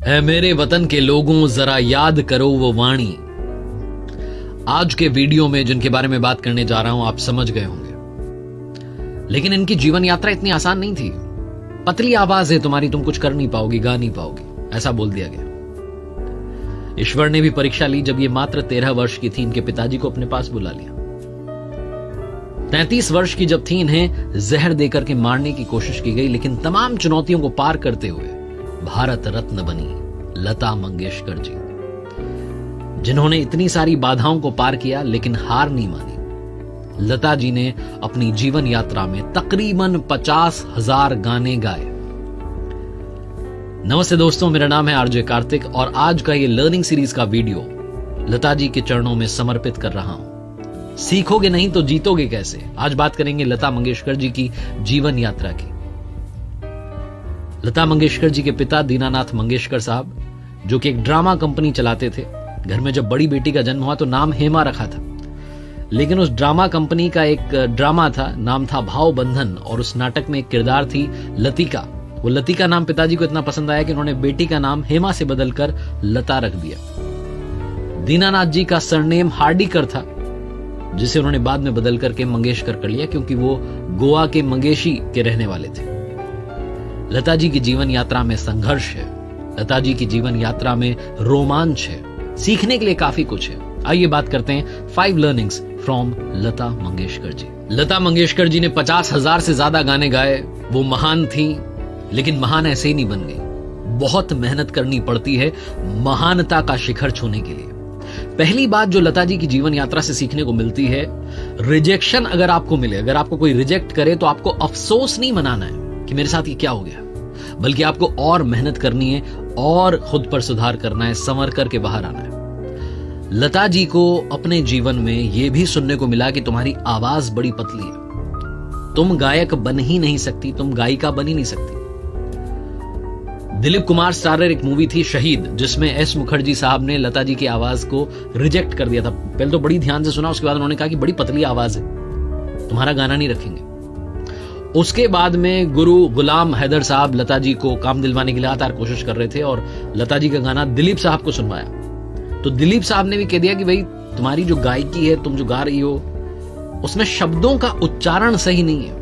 है मेरे वतन के लोगों, जरा याद करो वो वाणी। आज के वीडियो में जिनके बारे में बात करने जा रहा हूं आप समझ गए होंगे, लेकिन इनकी जीवन यात्रा इतनी आसान नहीं थी। पतली आवाज है तुम्हारी, तुम कुछ कर नहीं पाओगी, गा नहीं पाओगी, ऐसा बोल दिया गया। ईश्वर ने भी परीक्षा ली जब ये मात्र 13 वर्ष की थी। इनके पिताजी को अपने पास बुला लिया। 33 वर्ष की जब थी, इन्हें जहर देकर के मारने की कोशिश की गई, लेकिन तमाम चुनौतियों को पार करते हुए भारत रत्न बनी लता मंगेशकर जी, जिन्होंने इतनी सारी बाधाओं को पार किया लेकिन हार नहीं मानी। लता जी ने अपनी जीवन यात्रा में तकरीबन 50,000 गाने गाए। नमस्ते दोस्तों, मेरा नाम है आरजे कार्तिक और आज का ये लर्निंग सीरीज का वीडियो लता जी के चरणों में समर्पित कर रहा हूं। सीखोगे नहीं तो जीतोगे कैसे। आज बात करेंगे लता मंगेशकर जी की जीवन यात्रा की। लता मंगेशकर जी के पिता दीनानाथ मंगेशकर साहब, जो कि एक ड्रामा कंपनी चलाते थे। घर में जब बड़ी बेटी का जन्म हुआ तो नाम हेमा रखा था, लेकिन उस ड्रामा कंपनी का एक ड्रामा था, नाम था भाव बंधन, और उस नाटक में एक किरदार थी लतिका। वो लतिका नाम पिताजी को इतना पसंद आया कि उन्होंने बेटी का नाम हेमा से बदलकर लता रख दिया। दीनानाथ जी का सरनेम हार्डीकर था, जिसे उन्होंने बाद में बदल करके मंगेशकर कर लिया, क्योंकि वो गोवा के मंगेशी के रहने वाले थे। लता जी की जीवन यात्रा में संघर्ष है, लता जी की जीवन यात्रा में रोमांच है, सीखने के लिए काफी कुछ है। आइए बात करते हैं 5 लर्निंग्स फ्रॉम लता मंगेशकर जी। लता मंगेशकर जी ने 50,000 से ज्यादा गाने गाए। वो महान थी, लेकिन महान ऐसे ही नहीं बन गई। बहुत मेहनत करनी पड़ती है महानता का शिखर छूने के लिए। पहली बात जो लता जी की जीवन यात्रा से सीखने को मिलती है, रिजेक्शन अगर आपको मिले, अगर आपको कोई रिजेक्ट करे तो आपको अफसोस नहीं मनाना है कि मेरे साथ ये क्या हो गया, बल्कि आपको और मेहनत करनी है और खुद पर सुधार करना है, संवर करके बाहर आना है। लता जी को अपने जीवन में यह भी सुनने को मिला कि तुम्हारी आवाज बड़ी पतली है, तुम गायक बन ही नहीं सकती, तुम गायिका बन ही नहीं सकती। दिलीप कुमार स्टारर एक मूवी थी शहीद, जिसमें एस मुखर्जी साहब ने लता जी की आवाज को रिजेक्ट कर दिया था। पहले तो बड़ी ध्यान से सुना, उसके बाद उन्होंने कहा कि बड़ी पतली आवाज है, तुम्हारा गाना नहीं रखेंगे। उसके बाद में गुरु गुलाम हैदर साहब लता जी को काम दिलवाने की लगातार कोशिश कर रहे थे और लता जी का गाना दिलीप साहब को सुनवाया। तो दिलीप साहब ने भी कह दिया कि भाई तुम्हारी जो गायकी है, तुम जो गा रही हो, उसमें शब्दों का उच्चारण सही नहीं है।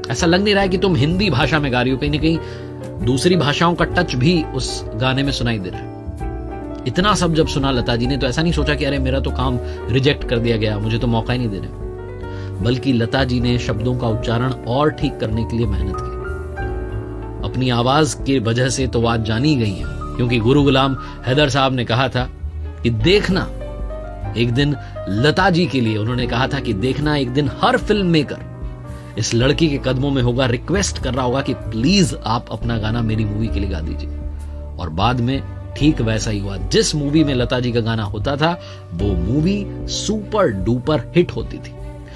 ऐसा लग नहीं रहा है कि तुम हिंदी भाषा में गा रही हो, कहीं ना कहीं दूसरी भाषाओं का टच भी उस गाने में सुनाई दे रहा है। इतना सब जब सुना लता जी ने तो ऐसा नहीं सोचा कि अरे मेरा तो काम रिजेक्ट कर दिया गया, मुझे तो मौका ही नहीं दे रहे, बल्कि लता जी ने शब्दों का उच्चारण और ठीक करने के लिए मेहनत की। अपनी आवाज की वजह से तो आज जानी गई है, क्योंकि गुरु गुलाम हैदर साहब ने कहा था कि देखना एक दिन, लता जी के लिए उन्होंने कहा था कि देखना एक दिन हर फिल्म मेकर इस लड़की के कदमों में होगा, रिक्वेस्ट कर रहा होगा कि प्लीज आप अपना गाना मेरी मूवी के लिए गा दीजिए। और बाद में ठीक वैसा ही हुआ। जिस मूवी में लता जी का गाना होता था वो मूवी सुपर डुपर हिट होती थी।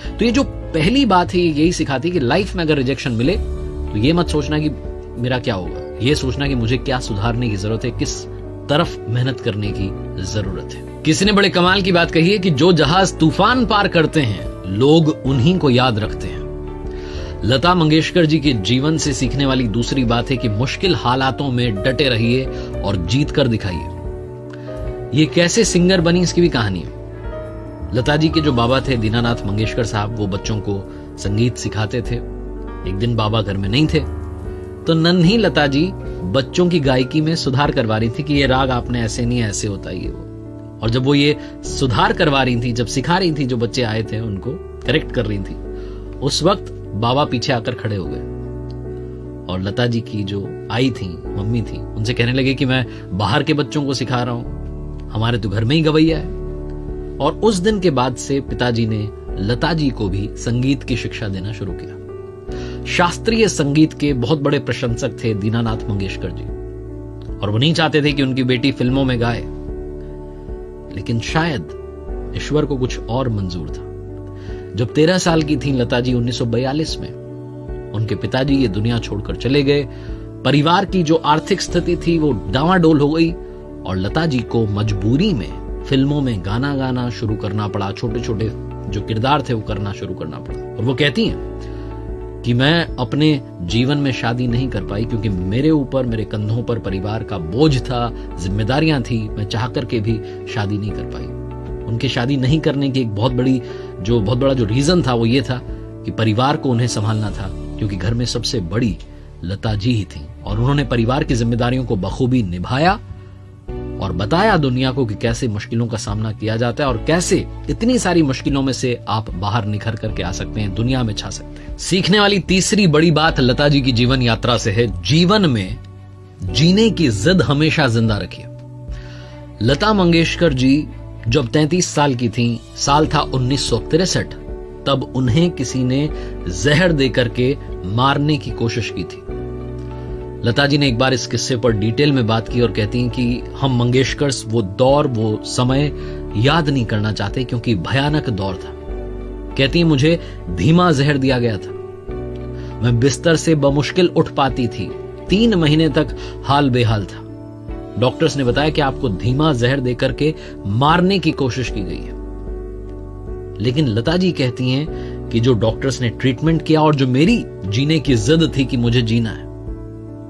तो ये जो पहली बात है यही सिखाती है कि लाइफ में अगर रिजेक्शन मिले तो ये मत सोचना कि मेरा क्या होगा, ये सोचना कि मुझे क्या सुधारने की जरूरत है, किस तरफ मेहनत करने की जरूरत है। किसी ने बड़े कमाल की बात कही है कि जो जहाज तूफान पार करते हैं लोग उन्हीं को याद रखते हैं। लता मंगेशकर जी के जीवन से सीखने वाली दूसरी बात है कि मुश्किल हालातों में डटे रहिए और जीत कर दिखाइए। ये कैसे सिंगर बनी इसकी भी कहानी है। लता जी के जो बाबा थे दीनानाथ मंगेशकर साहब, वो बच्चों को संगीत सिखाते थे। एक दिन बाबा घर में नहीं थे तो नन्ही लता जी बच्चों की गायकी में सुधार करवा रही थी कि ये राग आपने ऐसे नहीं, ऐसे होता ये वो। और जब वो ये सुधार करवा रही थी, जब सिखा रही थी, जो बच्चे आए थे उनको करेक्ट कर रही थी, उस वक्त बाबा पीछे आकर खड़े हो गए और लता जी की जो आई थी, मम्मी थी, उनसे कहने लगे कि मैं बाहर के बच्चों को सिखा रहा हूं, हमारे तो घर में ही गवैया है। और उस दिन के बाद से पिताजी ने लता जी को भी संगीत की शिक्षा देना शुरू किया। शास्त्रीय संगीत के बहुत बड़े प्रशंसक थे दीनानाथ मंगेशकर जी, और वो नहीं चाहते थे कि उनकी बेटी फिल्मों में गाए, लेकिन शायद ईश्वर को कुछ और मंजूर था। जब 13 साल की थी लता जी 1942 में, उनके पिताजी ये दुनिया छोड़कर चले गए। परिवार की जो आर्थिक स्थिति थी वो डावाडोल हो गई और लता जी को मजबूरी में फिल्मों में गाना गाना शुरू करना पड़ा। छोटे छोटे जो किरदार थे वो करना शुरू करना पड़ा। और वो कहती हैं कि मैं अपने जीवन में शादी नहीं कर पाई क्योंकि मेरे ऊपर, मेरे कंधों पर परिवार का बोझ था, जिम्मेदारियां थी। मैं चाह करके भी शादी नहीं कर पाई। उनके शादी नहीं करने की एक बहुत बड़ा जो रीजन था वो ये था कि परिवार को उन्हें संभालना था, क्योंकि घर में सबसे बड़ी लता जी ही थी और उन्होंने परिवार की जिम्मेदारियों को बखूबी निभाया और बताया दुनिया को कि कैसे मुश्किलों का सामना किया जाता है और कैसे इतनी सारी मुश्किलों में से आप बाहर निखर करके आ सकते हैं, दुनिया में छा सकते हैं। सीखने वाली तीसरी बड़ी बात लता जी की जीवन यात्रा से है, जीवन में जीने की जिद हमेशा जिंदा रखिए। लता मंगेशकर जी जब 33 साल की थी, साल था 1963, तब उन्हें किसी ने जहर देकर के मारने की कोशिश की थी। लता जी ने एक बार इस किस्से पर डिटेल में बात की और कहती हैं कि हम मंगेशकर्स वो दौर, वो समय याद नहीं करना चाहते क्योंकि भयानक दौर था। कहती हैं मुझे धीमा जहर दिया गया था, मैं बिस्तर से बमुश्किल उठ पाती थी, 3 महीने तक हाल बेहाल था। डॉक्टर्स ने बताया कि आपको धीमा जहर देकर के मारने की कोशिश की गई है। लेकिन लता जी कहती हैं कि जो डॉक्टर्स ने ट्रीटमेंट किया और जो मेरी जीने की जिद थी कि मुझे जीना है,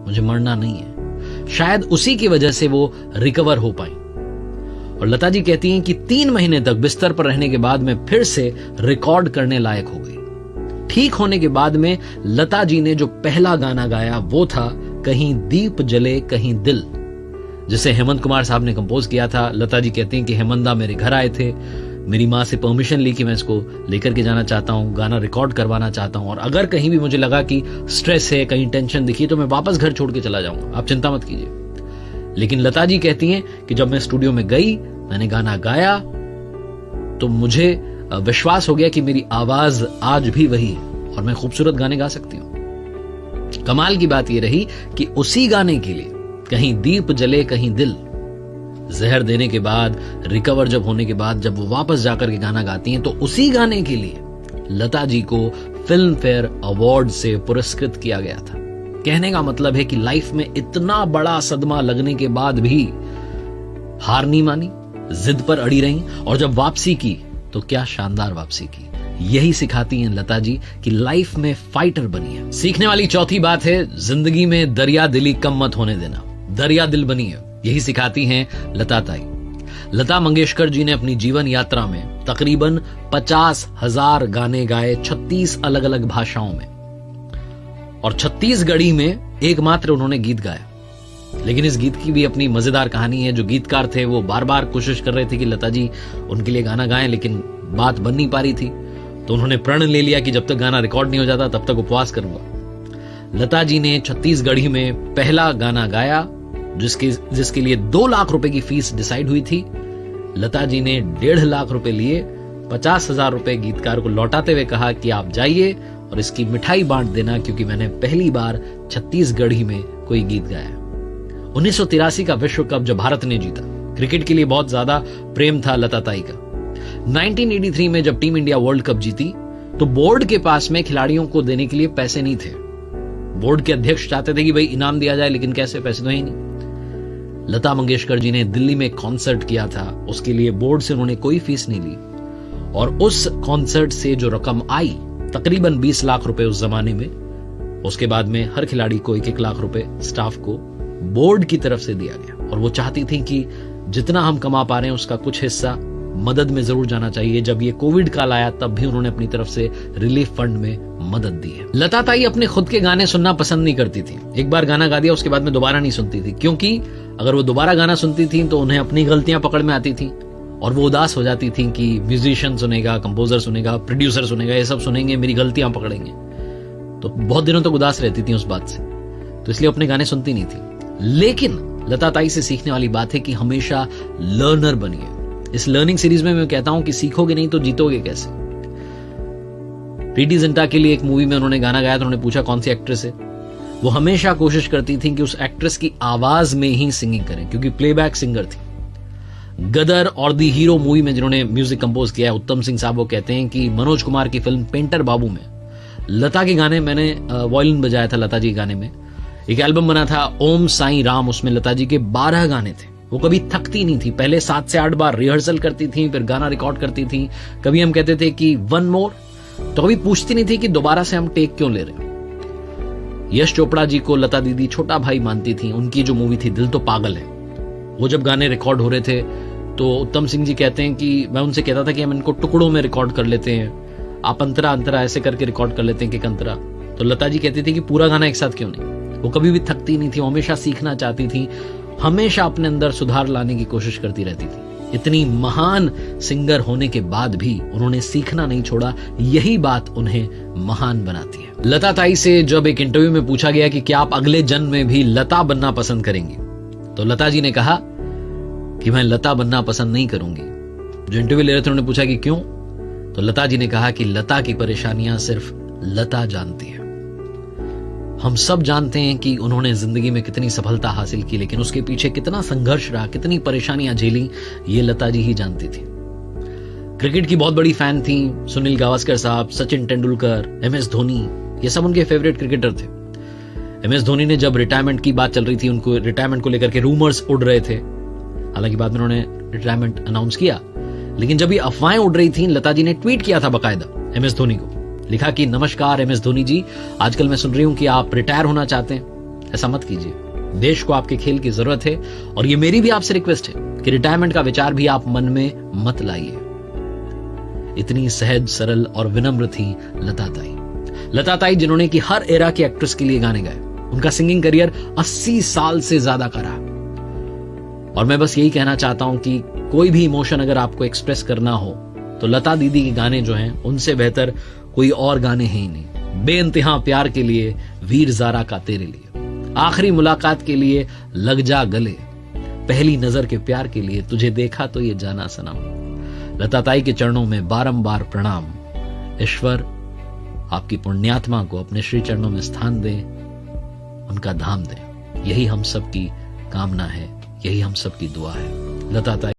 मुझे मरना नहीं है, शायद उसी की वजह से वो रिकवर हो पाई। और लता जी कहती हैं कि 3 महीने तक बिस्तर पर रहने के बाद मैं फिर से रिकॉर्ड करने लायक हो गई। ठीक होने के बाद में लता जी ने जो पहला गाना गाया वो था कहीं दीप जले कहीं दिल, जिसे हेमंत कुमार साहब ने कंपोज किया था। लता जी कहती हैं कि हेमंदा मेरे घर आए थे, मेरी माँ से परमिशन ली कि मैं इसको लेकर के जाना चाहता हूँ, गाना रिकॉर्ड करवाना चाहता हूँ, और अगर कहीं भी मुझे लगा कि स्ट्रेस है, कहीं टेंशन दिखी तो मैं वापस घर छोड़ के चला जाऊंगा, आप चिंता मत कीजिए। लेकिन लता जी कहती हैं कि जब मैं स्टूडियो में गई, मैंने गाना गाया तो मुझे विश्वास हो गया कि मेरी आवाज आज भी वही है और मैं खूबसूरत गाने गा सकती हूं। कमाल की बात यह रही कि उसी गाने के लिए कहीं दीप जले कहीं दिल, जहर देने के बाद, रिकवर जब होने के बाद, जब वो वापस जाकर के गाना गाती हैं तो उसी गाने के लिए लता जी को फिल्म फेयर अवार्ड से पुरस्कृत किया गया था। कहने का मतलब है कि लाइफ में इतना बड़ा सदमा लगने के बाद भी हार नहीं मानी, जिद पर अड़ी रही और जब वापसी की तो क्या शानदार वापसी की। यही सिखाती हैं लता जी कि लाइफ में फाइटर बनिए। सीखने वाली चौथी बात है, जिंदगी में दरिया दिली कम मत होने देना, दरिया दिल बनिए। यही सिखाती हैं लता ताई। लता मंगेशकर जी ने अपनी जीवन यात्रा में तकरीबन 50,000 गाने गाए 36 अलग अलग भाषाओं में, और छत्तीसगढ़ी में एकमात्र उन्होंने गीत गाया। लेकिन इस गीत की भी अपनी मजेदार कहानी है। जो गीतकार थे वो बार बार कोशिश कर रहे थे कि लता जी उनके लिए गाना गाएं, लेकिन बात बन नहीं पा रही थी, तो उन्होंने प्रण ले लिया कि जब तक गाना रिकॉर्ड नहीं हो जाता तब तक उपवास करूंगा। लता जी ने छत्तीसगढ़ी में पहला गाना गाया जिसके लिए 2 लाख रुपए की फीस डिसाइड हुई थी। लता जी ने 1.5 लाख रुपए लिए, 50,000 रुपए गीतकार को लौटाते हुए कहा कि आप जाइए और इसकी मिठाई बांट देना क्योंकि मैंने पहली बार छत्तीसगढ़ी में कोई गीत गाया। 1983 का विश्व कप जब भारत ने जीता, क्रिकेट के लिए बहुत ज्यादा प्रेम था लता ताई का। 1983 में जब टीम इंडिया वर्ल्ड कप जीती तो बोर्ड के पास में खिलाड़ियों को देने के लिए पैसे नहीं थे। बोर्ड के अध्यक्ष चाहते थे कि भाई इनाम दिया जाए, लेकिन कैसे, पैसे तो ही नहीं। लता मंगेशकर जी ने दिल्ली में कॉन्सर्ट किया था, उसके लिए बोर्ड से उन्होंने कोई फीस नहीं ली, और उस कॉन्सर्ट से जो रकम आई तकरीबन 20 लाख रुपए उस जमाने में, उसके बाद में हर खिलाड़ी को 1-1 लाख रुपए स्टाफ को बोर्ड की तरफ से दिया गया। और वो चाहती थी कि जितना हम कमा पा रहे हैं उसका कुछ हिस्सा मदद में जरूर जाना चाहिए। जब ये कोविड काल आया तब भी उन्होंने अपनी तरफ से रिलीफ फंड में मदद दी है। लता ताई अपने खुद के गाने सुनना पसंद नहीं करती थी। एक बार गाना गा दिया उसके बाद में दोबारा नहीं सुनती थी, क्योंकि अगर वो दोबारा गाना सुनती थी तो उन्हें अपनी गलतियां पकड़ में आती थी और वो उदास हो जाती थी कि म्यूजिशियन सुनेगा, कंपोजर सुनेगा, प्रोड्यूसर सुनेगा, ये सब सुनेंगे, मेरी गलतियां पकड़ेंगे। तो बहुत दिनों तक उदास रहती थी उस बात से, तो इसलिए अपने गाने सुनती नहीं थी। लेकिन लता ताई से सीखने वाली बात है कि हमेशा लर्नर बनिए। इस लर्निंग सीरीज में मैं कहता हूं कि सीखोगे नहीं तो जीतोगे कैसे। प्रीति जिंटा के लिए एक मूवी में उन्होंने गाना गाया तो उन्होंने पूछा कौन सी एक्ट्रेस है। वो हमेशा कोशिश करती थी कि उस एक्ट्रेस की आवाज में ही सिंगिंग करें, क्योंकि प्लेबैक सिंगर थी। गदर और दी हीरो मूवी में जिन्होंने म्यूजिक कंपोज किया है उत्तम सिंह साहब, वो कहते हैं कि मनोज कुमार की फिल्म पेंटर बाबू में लता के गाने, मैंने वायलिन बजाया था लता जी के गाने में। एक एल्बम बना था ओम साईं राम, उसमें लता जी के 12 गाने थे। वो कभी थकती नहीं थी, पहले 7 से 8 बार रिहर्सल करती थी, फिर गाना रिकॉर्ड करती थी। कभी हम कहते थे कि 1 मोर, तो कभी पूछती नहीं थी कि दोबारा से हम टेक क्यों ले रहे हैं। यश चोपड़ा जी को लता दीदी छोटा भाई मानती थी। उनकी जो मूवी थी दिल तो पागल है, वो जब गाने रिकॉर्ड हो रहे थे तो उत्तम सिंह जी कहते हैं कि मैं उनसे कहता था कि हम इनको टुकड़ों में रिकॉर्ड कर लेते हैं, आप अंतरा अंतरा ऐसे करके रिकॉर्ड कर लेते हैं कि अंतरा। तो लता जी कहती थी कि पूरा गाना एक साथ क्यों नहीं। वो कभी भी थकती नहीं थी, वो हमेशा सीखना चाहती थी, हमेशा अपने अंदर सुधार लाने की कोशिश करती रहती थी। इतनी महान सिंगर होने के बाद भी उन्होंने सीखना नहीं छोड़ा, यही बात उन्हें महान बनाती है। लता ताई से जब एक इंटरव्यू में पूछा गया कि क्या आप अगले जन्म में भी लता बनना पसंद करेंगी, तो लता जी ने कहा कि मैं लता बनना पसंद नहीं करूंगी। जो इंटरव्यू ले रहे थे उन्होंने पूछा कि क्यों, तो लता जी ने कहा कि लता की परेशानियां सिर्फ लता जानती है। हम सब जानते हैं कि उन्होंने जिंदगी में कितनी सफलता हासिल की, लेकिन उसके पीछे कितना संघर्ष रहा, कितनी परेशानियां झेली, ये लता जी ही जानती थी। क्रिकेट की बहुत बड़ी फैन थी। सुनील गावस्कर साहब, सचिन तेंदुलकर, MS धोनी, ये सब उनके फेवरेट क्रिकेटर थे। MS धोनी ने जब रिटायरमेंट की बात चल रही थी, उनको रिटायरमेंट को लेकर के रूमर्स उड़ रहे थे, हालांकि बाद में उन्होंने रिटायरमेंट अनाउंस किया, लेकिन जब ये अफवाहें उड़ रही थी, लता जी ने ट्वीट किया था बकायदा MS धोनी को, लिखा कि नमस्कार MS धोनी जी, आजकल मैं सुन रही हूं कि आप रिटायर होना चाहते हैं, ऐसा मत कीजिए, देश को आपके खेल की जरूरत है, और ये मेरी भी आपसे रिक्वेस्ट है कि रिटायरमेंट का विचार भी आप मन में मत लाइए। इतनी सहज, सरल और विनम्र थी लता ताई। लता ताई जिन्होंने कि हर एरा की एक्ट्रेस के लिए गाने गाए। उनका सिंगिंग करियर 80 साल से ज्यादा का रहा। और मैं बस यही कहना चाहता हूं कि कोई भी इमोशन अगर आपको एक्सप्रेस करना हो तो लता दीदी के गाने जो हैं, उनसे बेहतर कोई और गाने हैं ही नहीं। बेइंतहा प्यार के लिए, वीर ज़ारा का तेरे लिए, आखिरी मुलाकात के लिए, लग जा गले, पहली नजर के प्यार के लिए, तुझे देखा तो ये जाना सनम। लता ताई के चरणों में बारंबार प्रणाम। ईश्वर आपकी पुण्यात्मा को अपने श्री चरणों में स्थान दे, उनका धाम दे। यही हम सबकी कामना है, यही हम सबकी दुआ है। लता ताई